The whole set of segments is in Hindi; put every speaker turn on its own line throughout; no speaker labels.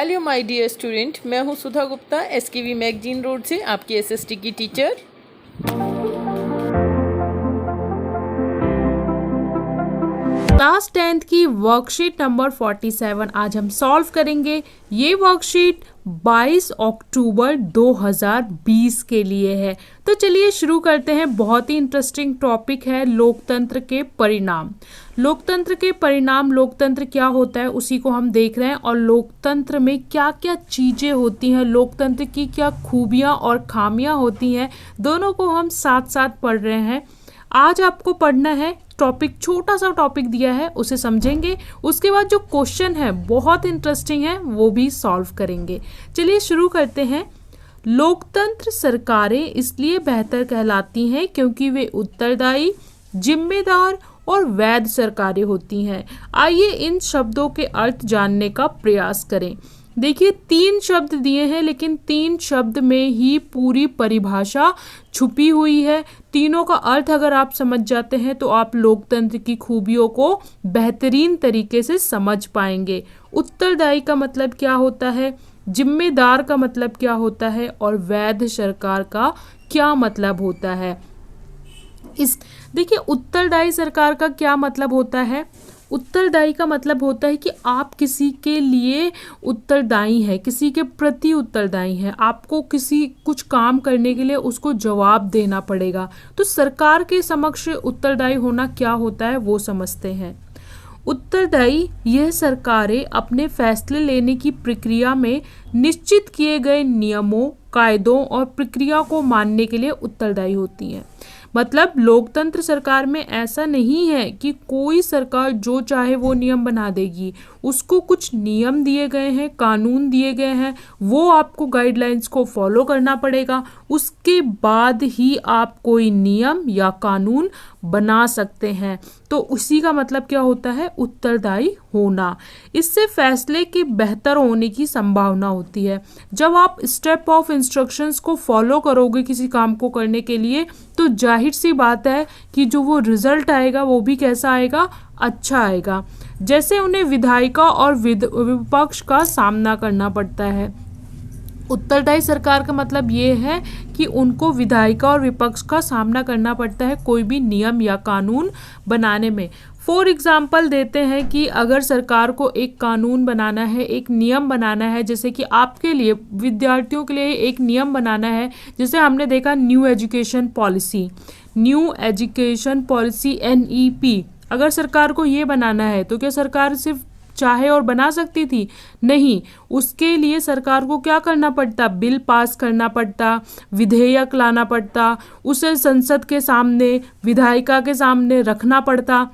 हेलो माय डियर स्टूडेंट, मैं हूं सुधा गुप्ता, एसकेवी मैगजीन रोड से आपकी एसएसटी की टीचर। क्लास 10th की वर्कशीट नंबर 47 आज हम सॉल्व करेंगे। ये वर्कशीट 22 अक्टूबर 2020 के लिए है। तो चलिए शुरू करते हैं। बहुत ही इंटरेस्टिंग टॉपिक है लोकतंत्र के परिणाम। लोकतंत्र के परिणाम, लोकतंत्र क्या होता है उसी को हम देख रहे हैं, और लोकतंत्र में क्या क्या चीज़ें होती हैं, लोकतंत्र की क्या खूबियाँ और खामियाँ होती हैं, दोनों को हम साथ साथ पढ़ रहे हैं। आज आपको पढ़ना है टॉपिक, छोटा सा टॉपिक दिया है उसे समझेंगे, उसके बाद जो क्वेश्चन है बहुत इंटरेस्टिंग है वो भी सॉल्व करेंगे। चलिए शुरू करते हैं। लोकतंत्र सरकारें इसलिए बेहतर कहलाती हैं क्योंकि वे उत्तरदायी, जिम्मेदार और वैध सरकारें होती हैं। आइए इन शब्दों के अर्थ जानने का प्रयास करें। देखिए 3 शब्द दिए हैं, लेकिन 3 शब्द में ही पूरी परिभाषा छुपी हुई है। तीनों का अर्थ अगर आप समझ जाते हैं तो आप लोकतंत्र की खूबियों को बेहतरीन तरीके से समझ पाएंगे। उत्तरदायी का मतलब क्या होता है, जिम्मेदार का मतलब क्या होता है, और वैध सरकार का क्या मतलब होता है। देखिए उत्तरदायी सरकार का क्या मतलब होता है। उत्तरदायी का मतलब होता है कि आप किसी के लिए उत्तरदायी हैं, किसी के प्रति उत्तरदायी हैं, आपको किसी कुछ काम करने के लिए उसको जवाब देना पड़ेगा। तो सरकार के समक्ष उत्तरदायी होना क्या होता है वो समझते हैं। उत्तरदायी यह सरकारें अपने फैसले लेने की प्रक्रिया में निश्चित किए गए नियमों, कायदों और प्रक्रिया को मानने के लिए उत्तरदायी होती हैं। मतलब लोकतंत्र सरकार में ऐसा नहीं है कि कोई सरकार जो चाहे वो नियम बना देगी। उसको कुछ नियम दिए गए हैं, कानून दिए गए हैं, वो आपको गाइडलाइंस को फॉलो करना पड़ेगा। उसके बाद ही आप कोई नियम या कानून बना सकते हैं। तो उसी का मतलब क्या होता है, उत्तरदायी होना। इससे फैसले के बेहतर होने की संभावना होती है। जब आप स्टेप ऑफ इंस्ट्रक्शंस को फॉलो करोगे किसी काम को करने के लिए, तो जाहिर सी बात है कि जो वो रिजल्ट आएगा वो भी कैसा आएगा, अच्छा आएगा। जैसे उन्हें विधायिका और विपक्ष का सामना करना पड़ता है। उत्तरदायी सरकार का मतलब ये है कि उनको विधायिका और विपक्ष का सामना करना पड़ता है कोई भी नियम या कानून बनाने में। फॉर एग्जाम्पल देते हैं कि अगर सरकार को एक कानून बनाना है, एक नियम बनाना है, जैसे कि आपके लिए विद्यार्थियों के लिए एक नियम बनाना है, जैसे हमने देखा न्यू एजुकेशन पॉलिसी NEP। अगर सरकार को ये बनाना है तो क्या सरकार सिर्फ चाहे और बना सकती थी? नहीं, उसके लिए सरकार को क्या करना पड़ता, बिल पास करना पड़ता, विधेयक लाना पड़ता, उसे संसद के सामने, विधायिका के सामने रखना पड़ता,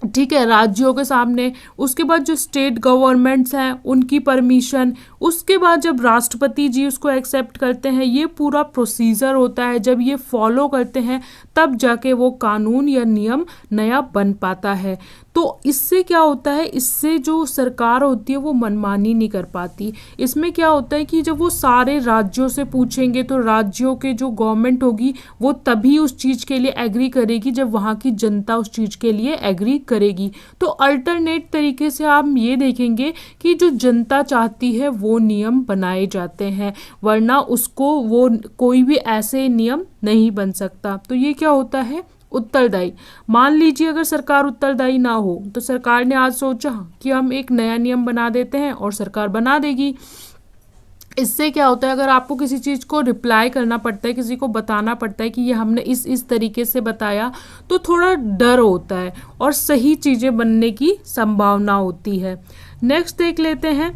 ठीक है, राज्यों के सामने। उसके बाद जो स्टेट गवर्नमेंट्स हैं उनकी परमिशन, उसके बाद जब राष्ट्रपति जी उसको एक्सेप्ट करते हैं, ये पूरा प्रोसीजर होता है। जब ये फॉलो करते हैं तब जाके वो कानून या नियम नया बन पाता है। तो इससे क्या होता है, इससे जो सरकार होती है वो मनमानी नहीं कर पाती। इसमें क्या होता है कि जब वो सारे राज्यों से पूछेंगे तो राज्यों के जो गवर्नमेंट होगी वो तभी उस चीज़ के लिए एग्री करेगी जब वहाँ की जनता उस चीज़ के लिए एग्री करेगी। तो अल्टरनेट तरीके से आप ये देखेंगे कि जो जनता चाहती है वो नियम बनाए जाते हैं, वरना उसको वो कोई भी ऐसे नियम नहीं बन सकता। तो ये क्या होता है, उत्तरदायी। मान लीजिए अगर सरकार उत्तरदायी ना हो तो सरकार ने आज सोचा कि हम एक नया नियम बना देते हैं और सरकार बना देगी। इससे क्या होता है, अगर आपको किसी चीज़ को रिप्लाई करना पड़ता है, किसी को बताना पड़ता है कि ये हमने इस तरीके से बताया, तो थोड़ा डर होता है और सही चीज़ें बनने की संभावना होती है। नेक्स्ट देख लेते हैं।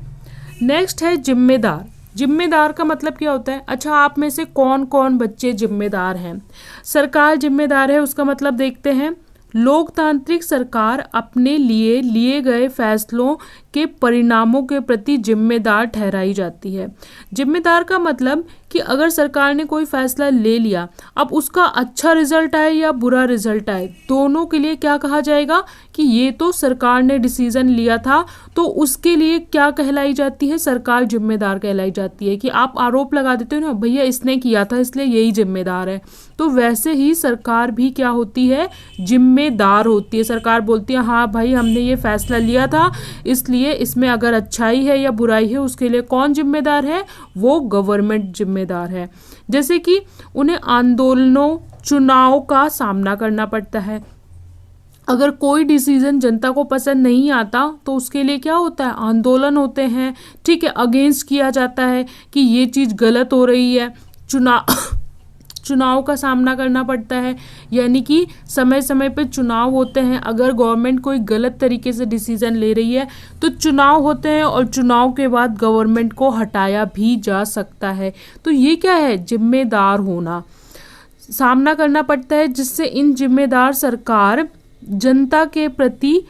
नेक्स्ट है जिम्मेदार। जिम्मेदार का मतलब क्या होता है। अच्छा, आप में से कौन कौन बच्चे जिम्मेदार हैं। सरकार जिम्मेदार है उसका मतलब देखते हैं। लोकतांत्रिक सरकार अपने लिए गए फैसलों के परिणामों के प्रति जिम्मेदार ठहराई जाती है। जिम्मेदार का मतलब कि अगर सरकार ने कोई फैसला ले लिया, अब उसका अच्छा रिजल्ट आए या बुरा रिजल्ट आए, दोनों के लिए क्या कहा जाएगा कि ये तो सरकार ने डिसीजन लिया था, तो उसके लिए क्या कहलाई जाती है, सरकार जिम्मेदार कहलाई जाती है। कि आप आरोप लगा देते हो ना, भैया इसने किया था इसलिए यही जिम्मेदार है, तो वैसे ही सरकार भी क्या होती है, जिम्मेदार होती है। सरकार बोलती है हाँ भाई हमने ये फैसला लिया था इसलिए लिए इसमें अगर अच्छाई है या बुराई है उसके लिए कौन जिम्मेदार है, वो गवर्नमेंट जिम्मेदार है। जैसे कि उन्हें आंदोलनों, चुनाव का सामना करना पड़ता है। अगर कोई डिसीजन जनता को पसंद नहीं आता तो उसके लिए क्या होता है, आंदोलन होते हैं, ठीक है, अगेंस्ट किया जाता है कि ये चीज़ गलत हो रही है। चुनाव का सामना करना पड़ता है, यानी कि समय समय पे चुनाव होते हैं। अगर गवर्नमेंट कोई गलत तरीके से डिसीजन ले रही है तो चुनाव होते हैं और चुनाव के बाद गवर्नमेंट को हटाया भी जा सकता है। तो ये क्या है, जिम्मेदार होना, सामना करना पड़ता है, जिससे इन जिम्मेदार सरकार जनता के प्रति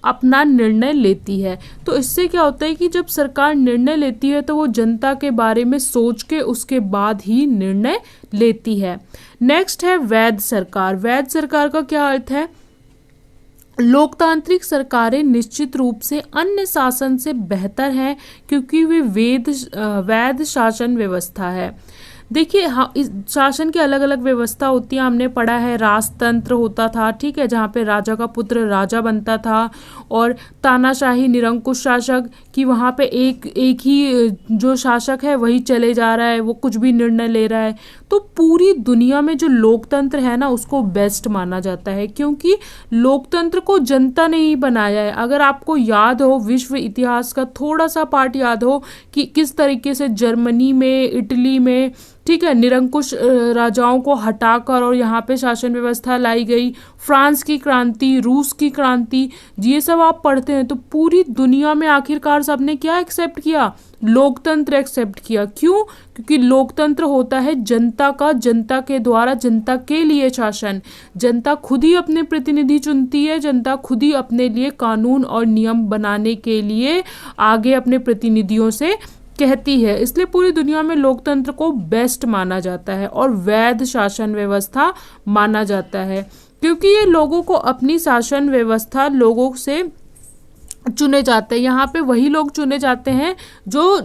अपना निर्णय लेती है। तो इससे क्या होता है कि जब सरकार निर्णय लेती है तो वो जनता के बारे में सोच के उसके बाद ही निर्णय लेती है। नेक्स्ट है वैध सरकार। वैध सरकार का क्या अर्थ है, लोकतांत्रिक सरकारें निश्चित रूप से अन्य शासन से बेहतर हैं क्योंकि वे वैध शासन व्यवस्था है। देखिए, हाँ, इस शासन की अलग अलग व्यवस्था होती है। हमने पढ़ा है राजतंत्र होता था, ठीक है, जहाँ पे राजा का पुत्र राजा बनता था, और तानाशाही निरंकुश शासक कि वहाँ पे एक ही जो शासक है वही चले जा रहा है, वो कुछ भी निर्णय ले रहा है। तो पूरी दुनिया में जो लोकतंत्र है ना उसको बेस्ट माना जाता है, क्योंकि लोकतंत्र को जनता ने ही बनाया है। अगर आपको याद हो, विश्व इतिहास का थोड़ा सा पार्ट याद हो कि किस तरीके से जर्मनी में, इटली में, ठीक है, निरंकुश राजाओं को हटाकर और यहाँ पे शासन व्यवस्था लाई गई। फ्रांस की क्रांति, रूस की क्रांति, ये सब आप पढ़ते हैं तो पूरी दुनिया में आखिरकार सबने क्या एक्सेप्ट किया, लोकतंत्र एक्सेप्ट किया। क्यों? क्योंकि लोकतंत्र होता है जनता का, जनता के द्वारा, जनता के लिए शासन। जनता खुद ही अपने प्रतिनिधि चुनती है, जनता खुद ही अपने लिए कानून और नियम बनाने के लिए आगे अपने प्रतिनिधियों से कहती है। इसलिए पूरी दुनिया में लोकतंत्र को बेस्ट माना जाता है और वैध शासन व्यवस्था माना जाता है, क्योंकि ये लोगों को अपनी शासन व्यवस्था लोगों से चुने जाते हैं। यहाँ पे वही लोग चुने जाते हैं जो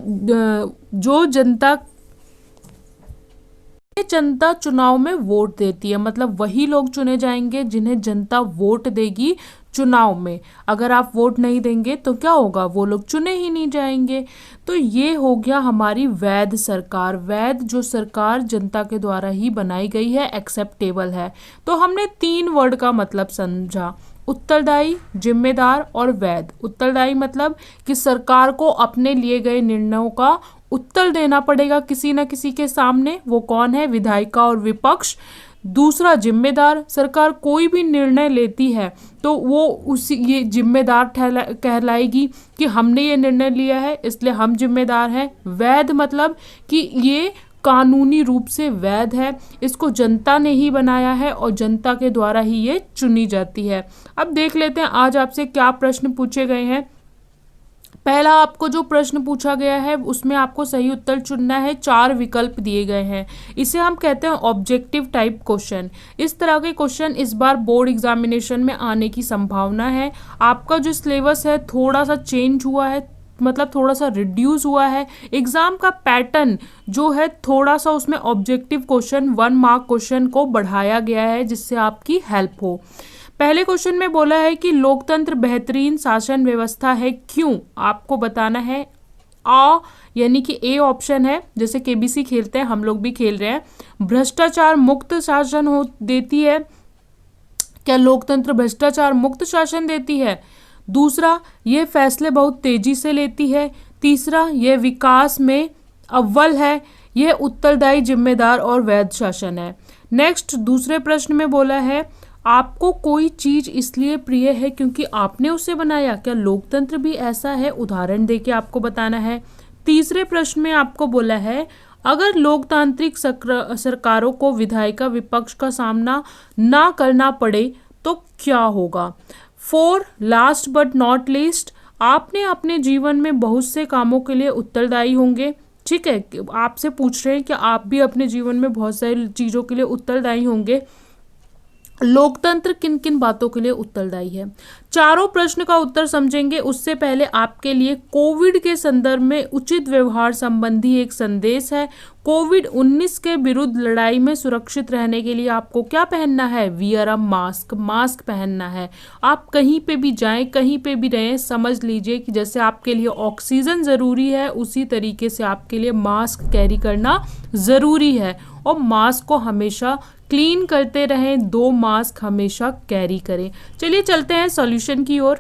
जनता चुनाव में वोट देती है। मतलब वही लोग चुने जाएंगे जिन्हें जनता वोट देगी चुनाव में। अगर आप वोट नहीं देंगे तो क्या होगा, वो लोग चुने ही नहीं जाएंगे। तो ये हो गया हमारी वैध सरकार। वैध जो सरकार जनता के द्वारा ही बनाई गई है, एक्सेप्टेबल है। तो हमने 3 वर्ड का मतलब समझा, उत्तरदायी, जिम्मेदार और वैध। उत्तरदायी मतलब कि सरकार को अपने लिए गए निर्णयों का उत्तर देना पड़ेगा किसी न किसी के सामने। वो कौन है, विधायिका और विपक्ष। दूसरा, जिम्मेदार, सरकार कोई भी निर्णय लेती है तो वो ये जिम्मेदार कहलाएगी कि हमने ये निर्णय लिया है इसलिए हम जिम्मेदार हैं। वैध मतलब कि ये कानूनी रूप से वैध है, इसको जनता ने ही बनाया है और जनता के द्वारा ही ये चुनी जाती है। अब देख लेते हैं आज आपसे क्या प्रश्न पूछे गए हैं। पहला आपको जो प्रश्न पूछा गया है उसमें आपको सही उत्तर चुनना है। 4 विकल्प दिए गए हैं, इसे हम कहते हैं ऑब्जेक्टिव टाइप क्वेश्चन। इस तरह के क्वेश्चन इस बार बोर्ड एग्जामिनेशन में आने की संभावना है। आपका जो सिलेबस है थोड़ा सा चेंज हुआ है, मतलब थोड़ा सा रिड्यूस हुआ है। एग्जाम का पैटर्न जो है थोड़ा सा उसमें ऑब्जेक्टिव क्वेश्चन, 1 मार्क क्वेश्चन को बढ़ाया गया है जिससे आपकी हेल्प हो। पहले क्वेश्चन में बोला है कि लोकतंत्र बेहतरीन शासन व्यवस्था है, क्यों? आपको बताना है। यानी कि ए ऑप्शन है, जैसे केबीसी खेलते हैं हम लोग भी खेल रहे हैं। भ्रष्टाचार मुक्त शासन देती है। क्या लोकतंत्र भ्रष्टाचार मुक्त शासन देती है? दूसरा, ये फैसले बहुत तेजी से लेती है। तीसरा, यह विकास में अव्वल है। यह उत्तरदायी, जिम्मेदार और वैध शासन है। नेक्स्ट, दूसरे प्रश्न में बोला है आपको कोई चीज इसलिए प्रिय है क्योंकि आपने उसे बनाया। क्या लोकतंत्र भी ऐसा है? उदाहरण देके आपको बताना है। तीसरे प्रश्न में आपको बोला है अगर लोकतांत्रिक सरकारों को विधायिका विपक्ष का सामना ना करना पड़े तो क्या होगा। 4, लास्ट बट नॉट लीस्ट, आपने अपने जीवन में बहुत से कामों के लिए उत्तरदायी होंगे। ठीक है, आपसे पूछ रहे हैं कि आप भी अपने जीवन में बहुत सारी चीज़ों के लिए उत्तरदायी होंगे। लोकतंत्र किन किन बातों के लिए उत्तरदायी है। चारों प्रश्न का उत्तर समझेंगे उससे पहले आपके लिए कोविड के संदर्भ में उचित व्यवहार संबंधी एक संदेश है। कोविड-19 के विरुद्ध लड़ाई में सुरक्षित रहने के लिए आपको क्या पहनना है? वियर अ मास्क, मास्क पहनना है। आप कहीं पे भी जाएं, कहीं पे भी रहें, समझ लीजिए कि जैसे आपके लिए ऑक्सीजन ज़रूरी है उसी तरीके से आपके लिए मास्क कैरी करना ज़रूरी है। और मास्क को हमेशा क्लीन करते रहें, 2 मास्क हमेशा कैरी करें। चलिए चलते हैं सॉल्यूशन की ओर।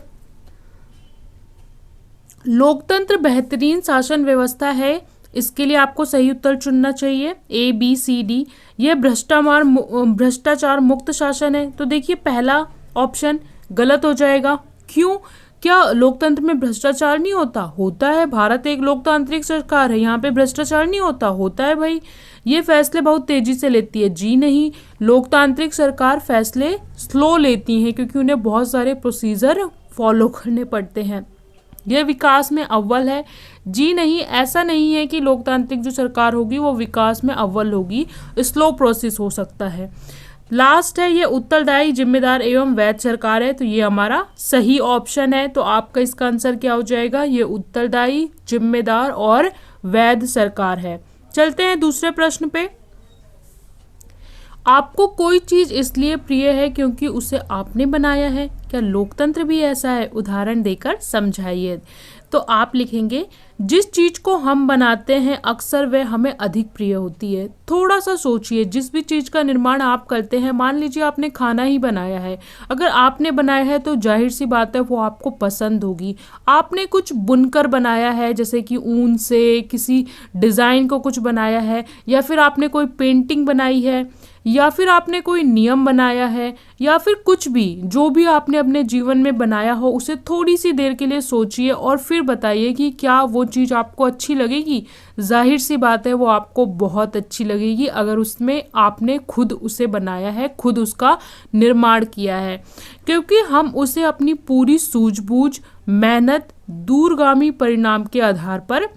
लोकतंत्र बेहतरीन शासन व्यवस्था है, इसके लिए आपको सही उत्तर चुनना चाहिए ABCD। यह भ्रष्टाचार मुक्त शासन है, तो देखिए पहला ऑप्शन गलत हो जाएगा। क्यों? क्या लोकतंत्र में भ्रष्टाचार नहीं होता? होता है। भारत एक लोकतांत्रिक सरकार है, यहाँ पे भ्रष्टाचार नहीं होता? होता है भाई। ये फैसले बहुत तेजी से लेती है? जी नहीं, लोकतांत्रिक सरकार फैसले स्लो लेती हैं क्योंकि उन्हें बहुत सारे प्रोसीजर फॉलो करने पड़ते हैं। यह विकास में अव्वल है? जी नहीं, ऐसा नहीं है कि लोकतांत्रिक जो सरकार होगी वो विकास में अव्वल होगी, स्लो प्रोसेस हो सकता है। लास्ट है, ये उत्तरदायी, जिम्मेदार एवं वैध सरकार है, तो ये हमारा सही ऑप्शन है। तो आपका इसका आंसर क्या हो जाएगा? ये उत्तरदायी, जिम्मेदार और वैध सरकार है। चलते हैं दूसरे प्रश्न पे। आपको कोई चीज इसलिए प्रिय है क्योंकि उसे आपने बनाया है? क्या लोकतंत्र भी ऐसा है? उदाहरण देकर समझाइए। तो आप लिखेंगे, जिस चीज को हम बनाते हैं अक्सर वह हमें अधिक प्रिय होती है। थोड़ा सा सोचिए, जिस भी चीज का निर्माण आप करते हैं, मान लीजिए आपने खाना ही बनाया है, अगर आपने बनाया है तो जाहिर सी बात है वो आपको पसंद होगी। आपने कुछ बुनकर बनाया है, जैसे कि ऊन से किसी डिजाइन को कुछ बनाया है, या फिर आपने कोई पेंटिंग बनाई है, या फिर आपने कोई नियम बनाया है, या फिर कुछ भी जो भी आपने अपने जीवन में बनाया हो, उसे थोड़ी सी देर के लिए सोचिए और फिर बताइए कि क्या वो चीज़ आपको अच्छी लगेगी। जाहिर सी बात है वो आपको बहुत अच्छी लगेगी अगर उसमें आपने खुद उसे बनाया है, खुद उसका निर्माण किया है, क्योंकि हम उसे अपनी पूरी सूझबूझ, मेहनत, दूरगामी परिणाम के आधार पर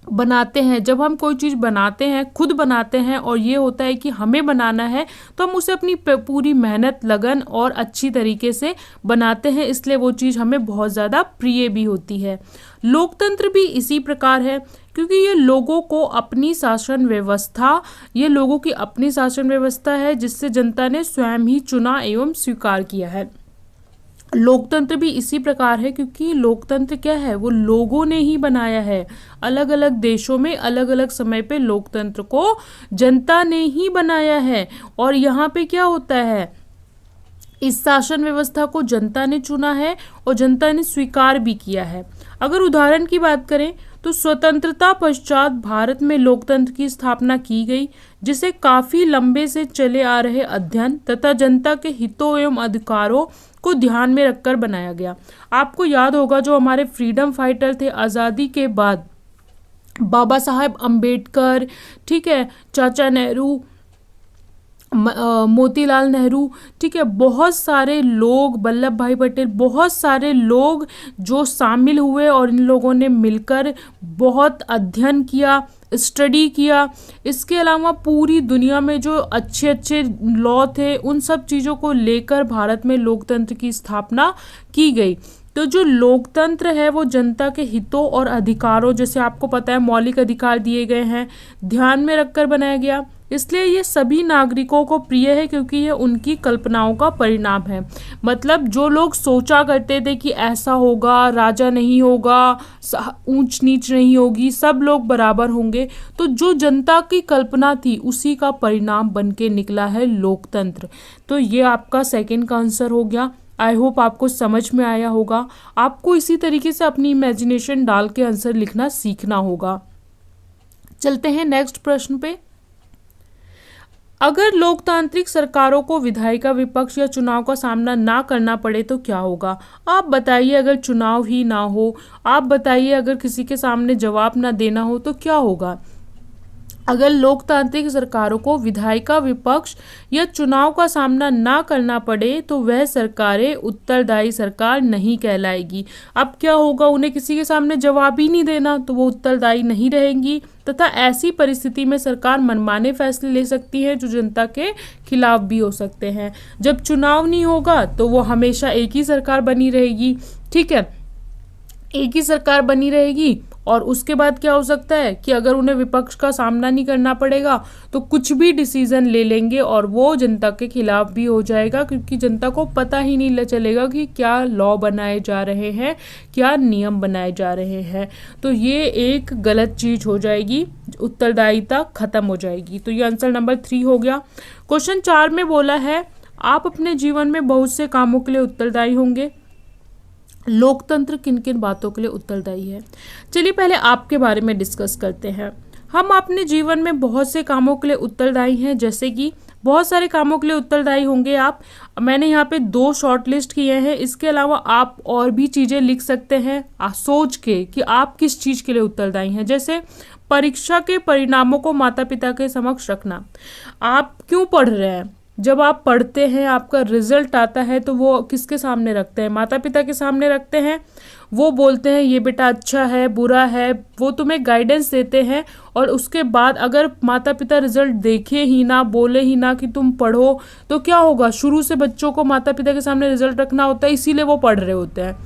बनाते हैं। जब हम कोई चीज़ बनाते हैं, खुद बनाते हैं, और ये होता है कि हमें बनाना है, तो हम उसे अपनी पूरी मेहनत, लगन और अच्छी तरीके से बनाते हैं, इसलिए वो चीज़ हमें बहुत ज़्यादा प्रिय भी होती है। लोकतंत्र भी इसी प्रकार है, क्योंकि ये लोगों की अपनी शासन व्यवस्था है जिससे जनता ने स्वयं ही चुना एवं स्वीकार किया है। लोकतंत्र भी इसी प्रकार है क्योंकि लोकतंत्र क्या है, वो लोगों ने ही बनाया है। अलग अलग देशों में अलग अलग समय पे लोकतंत्र को जनता ने ही बनाया है। और यहाँ पे क्या होता है, इस शासन व्यवस्था को जनता ने चुना है और जनता ने स्वीकार भी किया है। अगर उदाहरण की बात करें तो स्वतंत्रता पश्चात भारत में लोकतंत्र की स्थापना की गई, जिसे काफी लंबे से चले आ रहे अध्ययन तथा जनता के हितों एवं अधिकारों को ध्यान में रखकर बनाया गया। आपको याद होगा जो हमारे फ्रीडम फाइटर थे आज़ादी के बाद, बाबा साहेब अम्बेडकर, ठीक है, चाचा नेहरू, मोतीलाल नेहरू, ठीक है, बहुत सारे लोग, वल्लभ भाई पटेल, बहुत सारे लोग जो शामिल हुए और इन लोगों ने मिलकर बहुत अध्ययन किया, स्टडी किया। इसके अलावा पूरी दुनिया में जो अच्छे अच्छे लॉ थे, उन सब चीज़ों को लेकर भारत में लोकतंत्र की स्थापना की गई। तो जो लोकतंत्र है वो जनता के हितों और अधिकारों, जैसे आपको पता है मौलिक अधिकार दिए गए हैं, ध्यान में रखकर बनाया गया। इसलिए ये सभी नागरिकों को प्रिय है क्योंकि ये उनकी कल्पनाओं का परिणाम है। मतलब जो लोग सोचा करते थे कि ऐसा होगा, राजा नहीं होगा, ऊंच नीच नहीं होगी, सब लोग बराबर होंगे, तो जो जनता की कल्पना थी उसी का परिणाम बन के निकला है लोकतंत्र। तो ये आपका सेकंड का आंसर हो गया। आई होप आपको समझ में आया होगा। आपको इसी तरीके से अपनी इमेजिनेशन डाल के आंसर लिखना सीखना होगा। चलते हैं नेक्स्ट प्रश्न पे। अगर लोकतांत्रिक सरकारों को विधायिका, विपक्ष या चुनाव का सामना ना करना पड़े तो क्या होगा? आप बताइए, अगर चुनाव ही ना हो, आप बताइए अगर किसी के सामने जवाब ना देना हो तो क्या होगा? अगर लोकतांत्रिक सरकारों को विधायिका विपक्ष या चुनाव का सामना ना करना पड़े तो वह सरकारें उत्तरदायी सरकार नहीं कहलाएगी। अब क्या होगा, उन्हें किसी के सामने जवाब ही नहीं देना तो वो उत्तरदायी नहीं रहेंगी, तथा ऐसी परिस्थिति में सरकार मनमाने फैसले ले सकती है जो जनता के खिलाफ भी हो सकते हैं। जब चुनाव नहीं होगा तो वो हमेशा एक ही सरकार बनी रहेगी, ठीक है, एक ही सरकार बनी रहेगी। और उसके बाद क्या हो सकता है कि अगर उन्हें विपक्ष का सामना नहीं करना पड़ेगा तो कुछ भी डिसीजन ले लेंगे और वो जनता के खिलाफ भी हो जाएगा, क्योंकि जनता को पता ही नहीं चलेगा कि क्या लॉ बनाए जा रहे हैं, क्या नियम बनाए जा रहे हैं। तो ये एक गलत चीज हो जाएगी, उत्तरदायिता खत्म हो जाएगी। तो ये आंसर नंबर 3 हो गया। क्वेश्चन 4 में बोला है आप अपने जीवन में बहुत से कामों के लिए उत्तरदायी होंगे। लोकतंत्र किन किन बातों के लिए उत्तरदायी है? चलिए पहले आपके बारे में डिस्कस करते हैं। हम अपने जीवन में बहुत से कामों के लिए उत्तरदायी हैं, जैसे कि बहुत सारे कामों के लिए उत्तरदायी होंगे आप। मैंने यहाँ पे 2 शॉर्ट लिस्ट किए हैं, इसके अलावा आप और भी चीज़ें लिख सकते हैं सोच के कि आप किस चीज़ के लिए उत्तरदायी हैं। जैसे परीक्षा के परिणामों को माता पिता के समक्ष रखना। आप क्यों पढ़ रहे हैं? जब आप पढ़ते हैं, आपका रिजल्ट आता है तो वो किसके सामने रखते हैं? माता पिता के सामने रखते हैं। वो बोलते हैं ये बेटा अच्छा है, बुरा है, वो तुम्हें गाइडेंस देते हैं। और उसके बाद अगर माता पिता रिजल्ट देखे ही ना, बोले ही ना कि तुम पढ़ो, तो क्या होगा? शुरू से बच्चों को माता पिता के सामने रिजल्ट रखना होता है, इसीलिए वो पढ़ रहे होते हैं।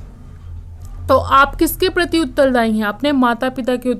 तो आप किसके प्रति उत्तरदायी हैं? अपने माता पिता के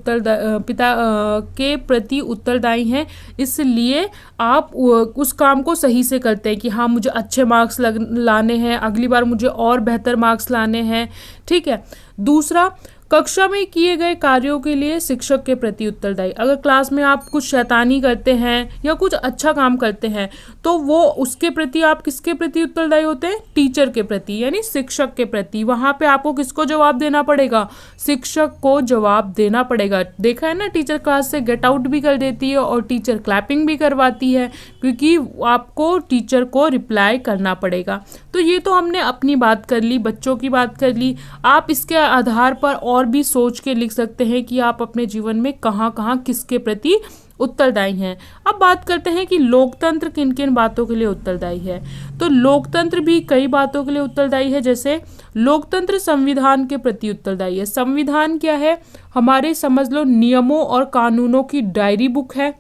के प्रति उत्तरदायी हैं, इसलिए आप उस काम को सही से करते हैं कि हाँ मुझे अच्छे मार्क्स लाने हैं, अगली बार मुझे और बेहतर मार्क्स लाने हैं, ठीक है। दूसरा, कक्षा में किए गए कार्यों के लिए शिक्षक के प्रति उत्तरदायी। अगर क्लास में आप कुछ शैतानी करते हैं या कुछ अच्छा काम करते हैं तो वो उसके प्रति आप किसके प्रति उत्तरदायी होते हैं? टीचर के प्रति, यानी शिक्षक के प्रति। वहाँ पे आपको किसको जवाब देना पड़ेगा? शिक्षक को जवाब देना पड़ेगा। देखा है ना, टीचर क्लास से गेट आउट भी कर देती है और टीचर क्लैपिंग भी करवाती है, क्योंकि आपको टीचर को रिप्लाई करना पड़ेगा। तो ये तो हमने अपनी बात कर ली, बच्चों की बात कर ली। आप इसके आधार पर और भी सोच के लिख सकते हैं कि आप अपने जीवन में कहाँ कहाँ किसके प्रति उत्तरदायी हैं। अब बात करते हैं कि लोकतंत्र किन किन बातों के लिए उत्तरदायी है। तो लोकतंत्र भी कई बातों के लिए उत्तरदायी है। जैसे लोकतंत्र संविधान के प्रति उत्तरदायी है। संविधान क्या है? हमारे समझ लो नियमों और कानूनों की डायरी बुक है।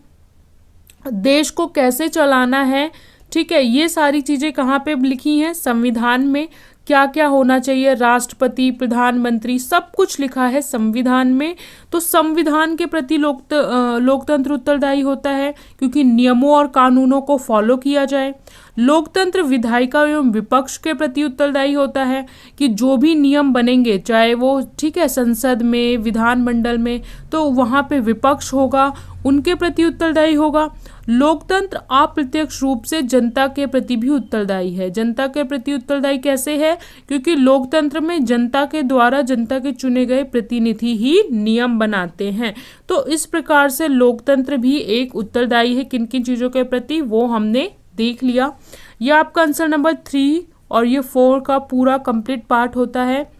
देश को कैसे चलाना है, ठीक है, ये सारी चीज़ें कहाँ पे लिखी हैं? संविधान में। क्या क्या होना चाहिए, राष्ट्रपति, प्रधानमंत्री, सब कुछ लिखा है संविधान में। तो संविधान के प्रति लोकतंत्र उत्तरदायी होता है, क्योंकि नियमों और कानूनों को फॉलो किया जाए। लोकतंत्र विधायिका एवं विपक्ष के प्रति उत्तरदायी होता है कि जो भी नियम बनेंगे, चाहे वो ठीक है संसद में, विधानमंडल में, तो वहाँ पे विपक्ष होगा, उनके प्रति उत्तरदायी होगा। लोकतंत्र अप्रत्यक्ष रूप से जनता के प्रति भी उत्तरदायी है। जनता के प्रति उत्तरदायी कैसे है? क्योंकि लोकतंत्र में जनता के द्वारा जनता के चुने गए प्रतिनिधि ही नियम बनाते हैं। तो इस प्रकार से लोकतंत्र भी एक उत्तरदायी है। किन किन चीज़ों के प्रति वो हमने देख लिया। यह आपका आंसर नंबर 3 और ये 4 का पूरा कंप्लीट पार्ट होता है।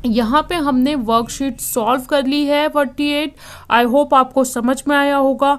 यहाँ पे हमने वर्कशीट सॉल्व कर ली है 48। आई होप आपको समझ में आया होगा।